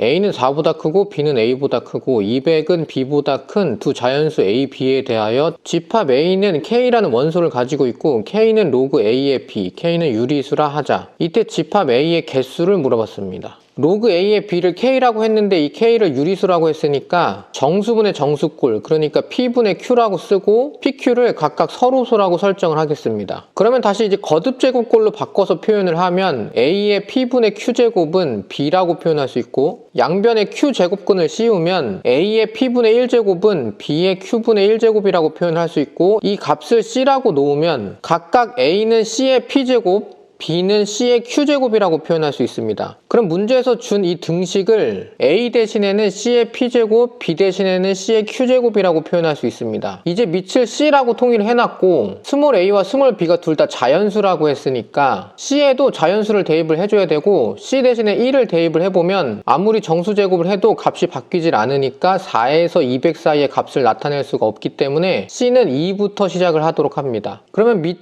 A는 4보다 크고 B는 A보다 크고 200은 B보다 큰 두 자연수 A, B에 대하여 집합 A는 K라는 원소를 가지고 있고 K는 로그 A의 B, K는 유리수라 하자. 이때 집합 A의 개수를 물어봤습니다. 로그 A의 B를 K라고 했는데 이 K를 유리수라고 했으니까 정수분의 정수꼴, 그러니까 P분의 Q라고 쓰고 PQ를 각각 서로소라고 설정을 하겠습니다. 그러면 다시 이제 거듭제곱꼴로 바꿔서 표현을 하면 A의 P분의 Q제곱은 B라고 표현할 수 있고 양변에 Q제곱근을 씌우면 A의 P분의 1제곱은 B의 Q분의 1제곱이라고 표현할 수 있고 이 값을 C라고 놓으면 각각 A는 C의 P제곱, B는 C의 Q제곱이라고 표현할 수 있습니다. 그럼 문제에서 준 이 등식을 A 대신에는 C의 P제곱, B 대신에는 C의 Q제곱이라고 표현할 수 있습니다. 이제 밑을 C라고 통일을 해놨고 스몰 a와 스몰 b가 둘 다 자연수라고 했으니까 C에도 자연수를 대입을 해줘야 되고 C 대신에 1을 대입을 해보면 아무리 정수제곱을 해도 값이 바뀌질 않으니까 4에서 200 사이의 값을 나타낼 수가 없기 때문에 C는 2부터 시작을 하도록 합니다. 그러면 밑이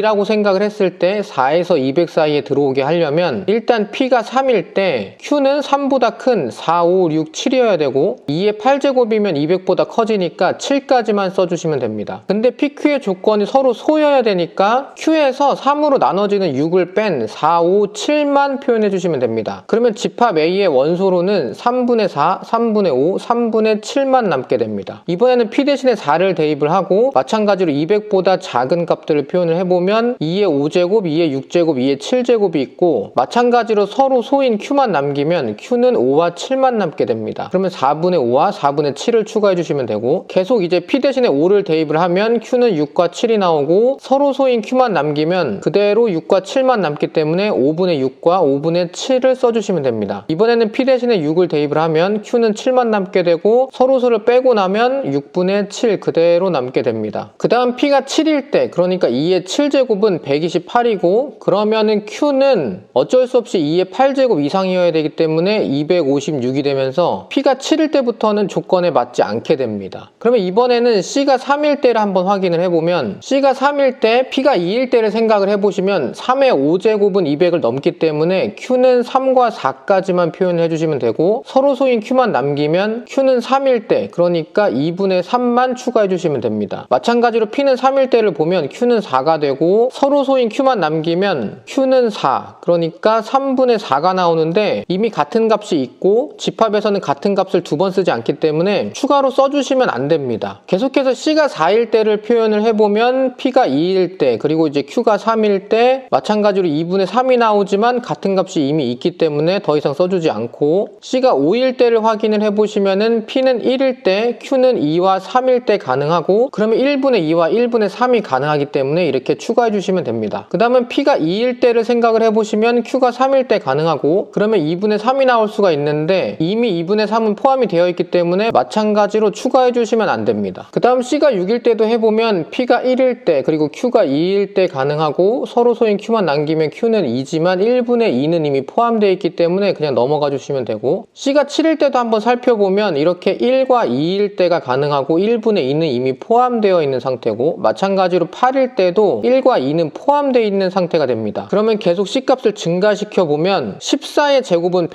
2라고 생각을 했을 때 4에서 200 사이에 들어오게 하려면 일단 P가 3일 때 Q는 3보다 큰 4, 5, 6, 7이어야 되고 2의 8제곱이면 200보다 커지니까 7까지만 써주시면 됩니다. 근데 PQ의 조건이 서로 소여야 되니까 Q에서 3으로 나눠지는 6을 뺀 4, 5, 7만 표현해 주시면 됩니다. 그러면 집합 A의 원소로는 3분의 4, 3분의 5, 3분의 7만 남게 됩니다. 이번에는 P 대신에 4를 대입을 하고 마찬가지로 200보다 작은 값들을 표현을 해보면 2의 5제곱, 2의 6제곱, 2의 7제곱이 있고 마찬가지로 서로 소인 Q만 남기면 Q는 5와 7만 남게 됩니다. 그러면 4분의 5와 4분의 7을 추가해 주시면 되고 계속 이제 P 대신에 5를 대입을 하면 Q는 6과 7이 나오고 서로 소인 Q만 남기면 그대로 6과 7만 남기 때문에 5분의 6과 5분의 7을 써주시면 됩니다. 이번에는 P 대신에 6을 대입을 하면 Q는 7만 남게 되고 서로 소를 빼고 나면 6분의 7 그대로 남게 됩니다. 그 다음 P가 7일 때 그러니까 2의 7제곱은 128이고 그러면은 Q는 어쩔 수 없이 2의 8제곱 이상이어야 되기 때문에 256이 되면서 P가 7일 때부터는 조건에 맞지 않게 됩니다. 그러면 이번에는 C가 3일 때를 한번 확인을 해보면 C가 3일 때 P가 2일 때를 생각을 해보시면 3의 5제곱은 200을 넘기 때문에 Q는 3과 4까지만 표현을 해주시면 되고 서로 소인 Q만 남기면 Q는 3일 때 그러니까 2분의 3만 추가해 주시면 됩니다. 마찬가지로 P는 3일 때를 보면 Q는 4가 되고 서로 소인 Q만 남기면 Q는 4 그러니까 3분의 4가 나오는데 이미 같은 값이 있고 집합에서는 같은 값을 두 번 쓰지 않기 때문에 추가로 써주시면 안 됩니다. 계속해서 C가 4일 때를 표현을 해보면 P가 2일 때 그리고 이제 Q가 3일 때 마찬가지로 2분의 3이 나오지만 같은 값이 이미 있기 때문에 더 이상 써주지 않고 C가 5일 때를 확인을 해보시면은 P는 1일 때 Q는 2와 3일 때 가능하고 그러면 1분의 2와 1분의 3이 가능하기 때문에 이렇게 추가해 주시면 됩니다. 그 다음은 P가 2일 때를 생각을 해보시면 Q가 3일 때 가능하고 그러면 2분의 3이 나올 수가 있는데 이미 2분의 3은 포함이 되어 있기 때문에 마찬가지로 추가해 주시면 안 됩니다. 그 다음 C가 6일 때도 해보면 P가 1일 때 그리고 Q가 2일 때 가능하고 서로 소인 Q만 남기면 Q는 2지만 1분의 2는 이미 포함되어 있기 때문에 그냥 넘어가 주시면 되고 C가 7일 때도 한번 살펴보면 이렇게 1과 2일 때가 가능하고 1분의 2는 이미 포함되어 있는 상태고 마찬가지로 8일 때도 1과 2는 포함되어 있는 상태가 됩니다. 그러면 계속 C값을 증가시켜 보면 14의 제곱은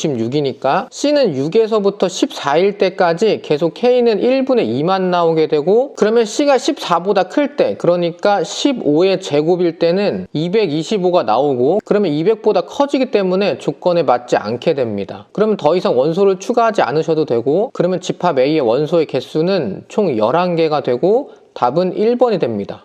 196이니까 C는 6에서부터 14일 때까지 계속 K는 1분의 2만 나오게 되고 그러면 C가 14보다 클 때 그러니까 15의 제곱일 때는 225가 나오고 그러면 200보다 커지기 때문에 조건에 맞지 않게 됩니다. 그러면 더 이상 원소를 추가하지 않으셔도 되고 그러면 집합 A의 원소의 개수는 총 11개가 되고 답은 1번이 됩니다.